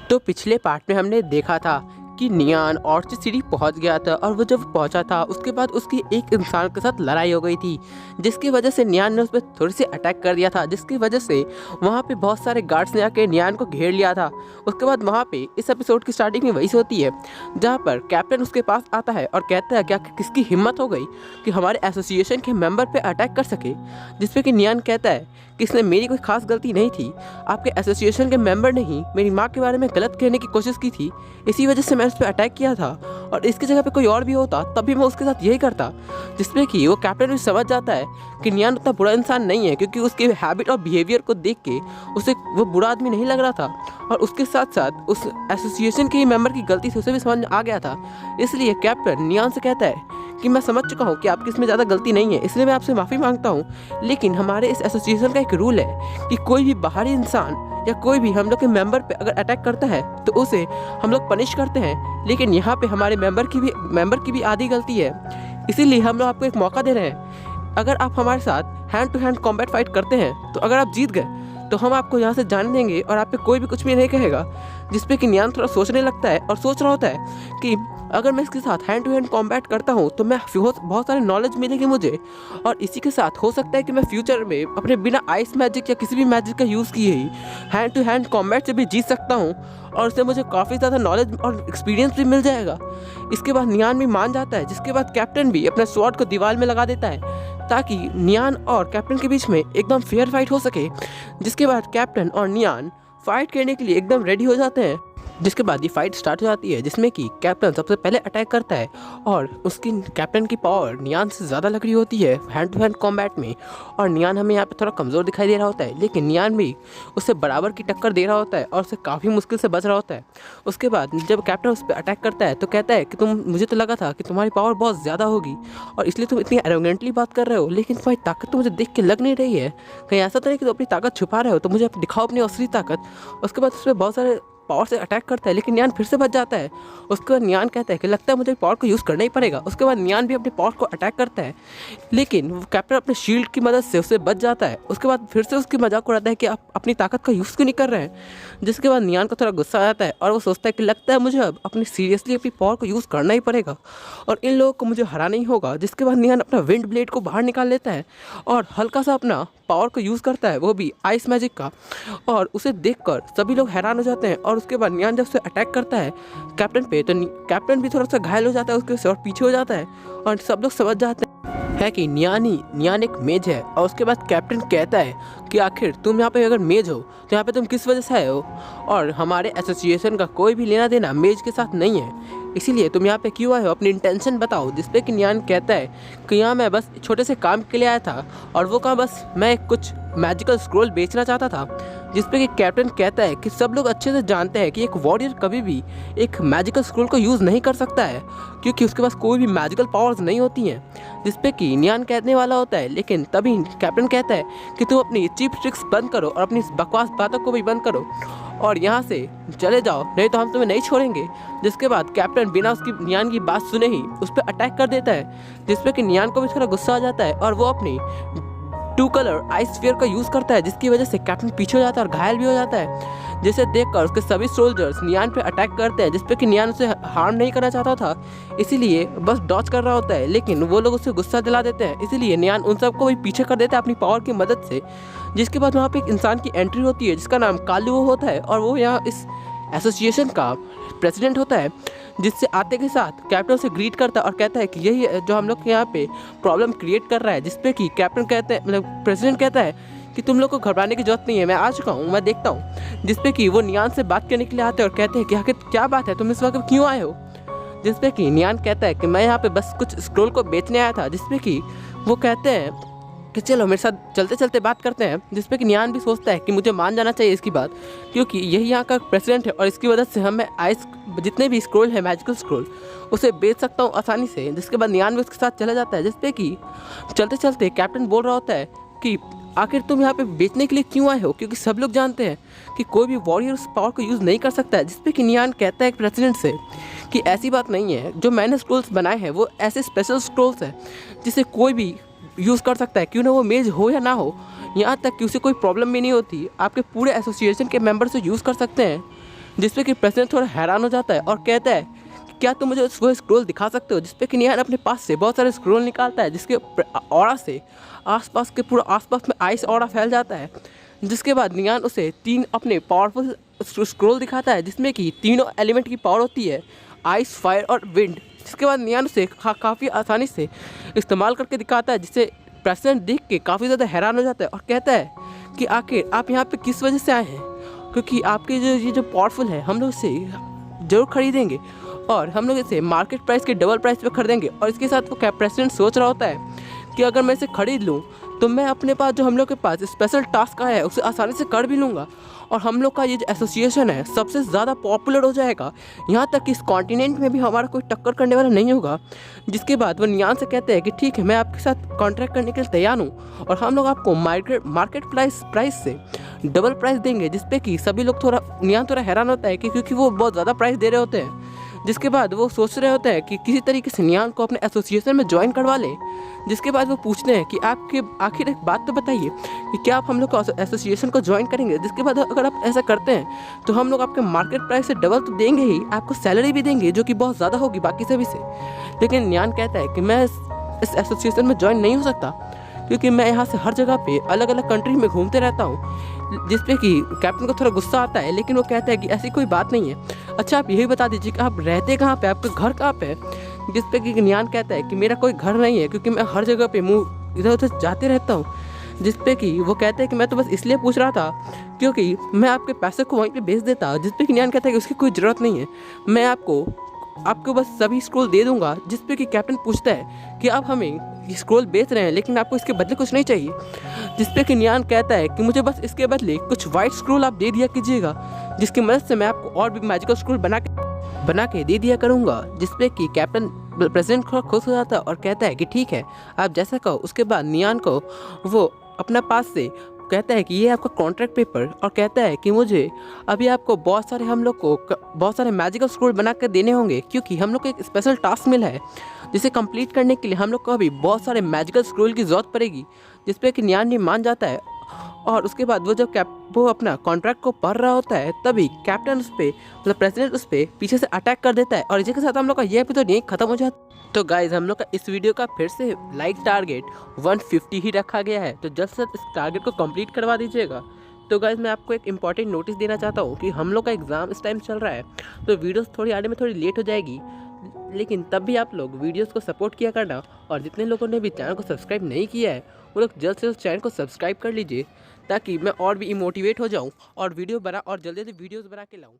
तो पिछले पार्ट में हमने देखा था कि नियान ऑर्चिड सिटी पहुंच गया था और वो जब पहुंचा था उसके बाद उसकी एक इंसान के साथ लड़ाई हो गई थी, जिसकी वजह से नियान ने उस पर थोड़ी सी अटैक कर दिया था, जिसकी वजह से वहाँ पे बहुत सारे गार्ड्स ने आके नियान को घेर लिया था। उसके बाद वहाँ पे इस एपिसोड की स्टार्टिंग में वही से होती है जहाँ पर कैप्टन उसके पास आता है और कहता है क्या किसकी हिम्मत हो गई कि हमारे एसोसिएशन के मेंबर पे अटैक कर सके, जिसपे कि नियान कहता है कि इसने मेरी कोई खास गलती नहीं थी, आपके एसोसिएशन के मेंबर ने ही मेरी माँ के बारे में गलत कहने की कोशिश की थी, इसी वजह से मैं उस पर अटैक किया था और इसकी जगह पे कोई और भी होता तब भी मैं उसके साथ यही करता। जिसमें कि वो कैप्टन भी समझ जाता है कि नियान उतना बुरा इंसान नहीं है, क्योंकि उसके हैबिट और बिहेवियर को देख के उसे वो बुरा आदमी नहीं लग रहा था और उसके साथ साथ उस एसोसिएशन के ही मेंबर की गलती से उसे भी समझ आ गया था। इसलिए कैप्टन नियान से कहता है कि मैं समझ चुका हूँ कि आपकी इसमें ज़्यादा गलती नहीं है, इसलिए मैं आपसे माफ़ी मांगता हूँ, लेकिन हमारे इस एसोसिएशन का एक रूल है कि कोई भी बाहरी इंसान या कोई भी हम लोग के मेंबर पे अगर अटैक करता है तो उसे हम लोग पनिश करते हैं, लेकिन यहाँ पे हमारे मेंबर की भी आधी गलती है, इसीलिए हम लोग आपको एक मौका दे रहे हैं। अगर आप हमारे साथ hand to hand combat fight करते हैं तो अगर आप जीत गए तो हम आपको यहाँ से जाने देंगे और आप पे कोई भी कुछ भी नहीं कहेगा। जिसपे कि नियान थोड़ा सोचने लगता है और सोच रहा होता है कि अगर मैं इसके साथ हैंड टू हैंड कॉम्बैट करता हूँ तो मैं बहुत सारी नॉलेज मिलेगी मुझे, और इसी के साथ हो सकता है कि मैं फ्यूचर में अपने बिना आइस मैजिक या किसी भी मैजिक का यूज़ किए ही हैंड टू हैंड कॉम्बैट से भी जीत सकता हूँ और उससे मुझे काफ़ी ज़्यादा नॉलेज और एक्सपीरियंस भी मिल जाएगा। इसके बाद नियान भी मान जाता है, जिसके बाद कैप्टन भी अपने स्वॉर्ड को दीवार में लगा देता है ताकि नियान और कैप्टन के बीच में एकदम फेयर फाइट हो सके। जिसके बाद कैप्टन और नियान फाइट करने के लिए एकदम रेडी हो जाते हैं। जिसके बाद ये फाइट स्टार्ट हो जाती है, जिसमें कि कैप्टन सबसे पहले अटैक करता है और उसकी कैप्टन की पावर नियान से ज़्यादा लग रही होती है हैंड टू हैंड कॉम्बैट में, और नियान हमें यहाँ पे थोड़ा कमज़ोर दिखाई दे रहा होता है, लेकिन नियान भी उससे बराबर की टक्कर दे रहा होता है और उससे काफ़ी मुश्किल से बच रहा होता है। उसके बाद जब कैप्टन उस पर अटैक करता है तो कहता है कि मुझे तो लगा था कि तुम्हारी पावर बहुत ज़्यादा होगी और इसलिए तुम इतनी एरोगेंटली बात कर रहे हो, लेकिन तुम्हारी ताकत तो मुझे देख के लग नहीं रही है, कहीं ऐसा तो नहीं कि तुम अपनी ताकत छुपा रहे हो, तो मुझे दिखाओ अपनी असली ताकत। उसके बाद उस पर बहुत सारे पावर से अटैक करता है, लेकिन नियान फिर से बच जाता है। उसके बाद नियान कहता है कि लगता है मुझे पावर को यूज़ करना ही पड़ेगा। उसके बाद नियान भी अपने पावर को अटैक करता है, लेकिन वो कैप्टन अपने शील्ड की मदद से उससे बच जाता है। उसके बाद फिर से उसकी मजाक उड़ाता है कि आप अपनी ताकत का यूज़ क्यों नहीं कर रहे हैं। जिसके बाद नियान को थोड़ा गुस्सा आ जाता है और वो सोचता है कि लगता है मुझे अब सीरियसली अपनी पावर को यूज़ करना ही पड़ेगा और इन लोगों को मुझे हराना ही होगा। जिसके बाद नियान अपना विंड ब्लेड को बाहर निकाल लेता है और हल्का सा अपना पावर को यूज़ करता है, वो भी आइस मैजिक का, और उसे देखकर सभी लोग हैरान हो जाते हैं। और उसके बाद नियान जब से अटैक करता है कैप्टन पे तो कैप्टन भी थोड़ा सा घायल हो जाता है उसके से और पीछे हो जाता है और सब लोग समझ जाते हैं कि नियान एक मेज है। और उसके बाद कैप्टन कहता है कि आखिर तुम यहाँ पे अगर मेज हो तो यहाँ पे तुम किस वजह से आए हो, और हमारे एसोसिएशन का कोई भी लेना देना मेज के साथ नहीं है, इसीलिए तुम यहाँ पे क्यों आए हो, अपनी इंटेंशन बताओ। जिसपे कि नियान कहता है कि यहाँ मैं बस छोटे से काम के लिए आया था और वो काम बस मैं कुछ मैजिकल स्क्रोल बेचना चाहता था। जिसपे कि कैप्टन कहता है कि सब लोग अच्छे से जानते हैं कि एक वॉरियर कभी भी एक मैजिकल स्क्रोल को यूज़ नहीं कर सकता है क्योंकि उसके पास कोई भी मैजिकल पावर्स नहीं होती हैं। जिसपे कि नियान कहने वाला होता है, लेकिन तभी कैप्टन कहता है कि तुम अपनी चीप ट्रिक्स बंद करो और अपनी बकवास बातों को भी बंद करो और यहाँ से चले जाओ, नहीं तो हम तुम्हें नहीं छोड़ेंगे। जिसके बाद कैप्टन बिना उसकी नियान की बात सुने ही उस पर अटैक कर देता है, जिसपे कि नियान को भी थोड़ा गुस्सा आ जाता है और वो अपनी 2 कलर आइस स्फीयर का यूज़ करता है, जिसकी वजह से कैप्टन पीछे हो जाता है और घायल भी हो जाता है। जिसे देखकर उसके सभी सोल्जर्स नियान पे अटैक करते हैं, जिसपे कि नियान उसे हार्म नहीं करना चाहता था, इसीलिए बस डॉच कर रहा होता है, लेकिन वो लोग उसे गुस्सा दिला देते हैं, इसीलिए नियान उन सबको भी पीछे कर देता है अपनी पावर की मदद से। जिसके बाद वहाँ पे एक इंसान की एंट्री होती है जिसका नाम कालू होता है और वो यहाँ इस एसोसिएशन का प्रेसिडेंट होता है। जिससे आते के साथ कैप्टन से ग्रीट करता है और कहता है कि यही जो हम लोग के यहाँ पे प्रॉब्लम क्रिएट कर रहा है। जिसपे कि कैप्टन कहते हैं, मतलब प्रेसिडेंट कहता है कि तुम लोग को घबराने की जरूरत नहीं है, मैं आ चुका हूँ, मैं देखता हूँ। जिसपे कि वो नियान से बात करने के लिए आते हैं और कहते हैं कि आखिर क्या बात है, तुम इस वक्त क्यों आए हो। जिसपे कि नियान कहता है कि मैं यहाँ पे बस कुछ स्क्रोल को बेचने आया था। जिसपे कि वो कहते हैं कि चलो मेरे साथ चलते चलते बात करते हैं। जिसपे कि नियान भी सोचता है कि मुझे मान जाना चाहिए इसकी बात, क्योंकि यही यहाँ का प्रेसिडेंट है और इसकी वजह से हमें आइस जितने भी स्क्रोल है मैजिकल स्क्रोल उसे बेच सकता हूँ आसानी से। जिसके बाद नियान भी उसके साथ चला जाता है। जिसपे कि चलते चलते कैप्टन बोल रहा होता है कि आखिर तुम यहाँ पे बेचने के लिए क्यों आए हो, क्योंकि सब लोग जानते हैं कि कोई भी वॉरियर उस पावर को यूज़ नहीं कर सकता है। जिसपे कि नियान कहता है प्रेसिडेंट से कि ऐसी बात नहीं है, जो मैंने स्क्रोल्स बनाए हैं वो ऐसे स्पेशल स्क्रोल्स हैं जिसे कोई भी यूज़ कर सकता है, क्यों ना वो मेज हो या ना हो, यहाँ तक कि उसे कोई प्रॉब्लम भी नहीं होती, आपके पूरे एसोसिएशन के मेंबर से यूज़ कर सकते हैं। जिसपे कि प्रेसिडेंट थोड़ा हैरान हो जाता है और कहता है कि क्या तुम मुझे वो स्क्रोल दिखा सकते हो, जिसपे कि नियान अपने पास से बहुत सारे स्क्रोल निकालता है, जिसके ऑरा से पूरा आसपास में आइस ऑरा फैल जाता है। जिसके बाद नियान उसे 3 अपने पावरफुल स्क्रोल दिखाता है, जिसमें कि तीनों एलिमेंट की पावर होती है, आइस, फायर और विंड। जिसके बाद नियान उसे काफ़ी आसानी से इस्तेमाल करके दिखाता है, जिससे प्रेसिडेंट देख के काफ़ी ज़्यादा हैरान हो जाता है और कहता है कि आखिर आप यहाँ पे किस वजह से आए हैं, क्योंकि आपके ये जो पावरफुल है हम लोग इसे ज़रूर खरीदेंगे और हम लोग इसे मार्केट प्राइस के डबल प्राइस पे खरीदेंगे। और इसके साथ वो प्रेसिडेंट सोच रहा होता है कि अगर मैं इसे खरीद लूँ तो मैं अपने पास जो हम लोग के पास स्पेशल टास्क आया है उसे आसानी से कर भी लूँगा और हम लोग का ये जो एसोसिएशन है सबसे ज़्यादा पॉपुलर हो जाएगा, यहाँ तक कि इस कॉन्टिनेंट में भी हमारा कोई टक्कर करने वाला नहीं होगा। जिसके बाद वो नियान से कहते हैं कि ठीक है, मैं आपके साथ कॉन्ट्रैक्ट करने के लिए तैयार हूँ और हम लोग आपको मार्केट प्राइस से डबल प्राइस देंगे। जिसपे कि सभी लोग नियान थोड़ा हैरान होता है कि क्योंकि वो बहुत ज़्यादा प्राइस दे रहे होते हैं। जिसके बाद वो सोच रहे होते हैं कि किसी तरीके से नियान को अपने एसोसिएशन में ज्वाइन करवा ले। जिसके बाद वो पूछते हैं कि आपके आखिर एक बात तो बताइए कि क्या आप हम लोग को एसोसिएशन को ज्वाइन करेंगे। जिसके बाद अगर आप ऐसा करते हैं तो हम लोग आपके मार्केट प्राइस से डबल तो देंगे ही, आपको सैलरी भी देंगे जो कि बहुत ज़्यादा होगी बाकी सभी से। लेकिन नियान कहता है कि मैं इस एसोसिएशन में ज्वाइन नहीं हो सकता क्योंकि मैं यहाँ से हर जगह पे अलग अलग कंट्री में घूमते रहता हूँ। जिसपे कि कैप्टन को थोड़ा गुस्सा आता है, लेकिन वो कहता है कि ऐसी कोई बात नहीं है। अच्छा, आप यही बता दीजिए कि आप रहते कहाँ पे, आपका घर कहाँ पे है। जिसपे कि नियान कहता है कि मेरा कोई घर नहीं है क्योंकि मैं हर जगह पे इधर उधर जाते रहता हूँ। जिसपे कि वो कहते हैं कि मैं तो बस इसलिए पूछ रहा था क्योंकि मैं आपके पैसे को वहीं पे भेज देता। जिसपे कि नियान कहता है कि उसकी कोई ज़रूरत नहीं है, मैं आपको बस सभी स्क्रोल दे दूंगा। जिसपे कि कैप्टन पूछता है कि आप हमें ये स्क्रोल बेच रहे हैं लेकिन आपको इसके बदले कुछ नहीं चाहिए। जिसपे कि नियान कहता है कि मुझे बस इसके बदले कुछ वाइट स्क्रोल आप दे दिया कीजिएगा, जिसकी मदद से मैं आपको और भी मैजिकल स्क्रोल बना के दे दिया करूँगा। जिसपे कि कैप्टन प्रेसिडेंट खुश हो जाता है और कहता है कि ठीक है, आप जैसा कहो। उसके बाद नियान को वो अपना पास से कहता है कि ये आपका कॉन्ट्रैक्ट पेपर, और कहता है कि मुझे अभी आपको हम लोग को बहुत सारे मैजिकल स्क्रोल बना कर देने होंगे क्योंकि हम लोग को एक स्पेशल टास्क मिला है जिसे कंप्लीट करने के लिए हम लोग को अभी बहुत सारे मैजिकल स्क्रोल की ज़रूरत पड़ेगी। जिस पे कि नियान मान जाता है और उसके बाद वो अपना कॉन्ट्रैक्ट को पढ़ रहा होता है तभी कैप्टन प्रेसिडेंट उस पर पीछे से अटैक कर देता है और इसी के साथ हम लोग का ये एपिसोड यहीं खत्म हो जाता है। तो गाइज, हम लोग का इस वीडियो का फिर से लाइक टारगेट 150 ही रखा गया है, तो जल्द से जल्द इस टारगेट को कंप्लीट करवा दीजिएगा। तो गाइज, मैं आपको एक इंपॉर्टेंट नोटिस देना चाहता हूँ कि हम लोग का एग्ज़ाम इस टाइम चल रहा है तो वीडियोस थोड़ी आने में थोड़ी लेट हो जाएगी, लेकिन तब भी आप लोग वीडियोस को सपोर्ट किया करना। और जितने लोगों ने भी चैनल को सब्सक्राइब नहीं किया है वो लोग जल्द से जल्द चैनल को सब्सक्राइब कर लीजिए ताकि मैं और भी मोटिवेट हो जाऊँ और जल्दी जल्दी वीडियोज़ बना के लाऊँ।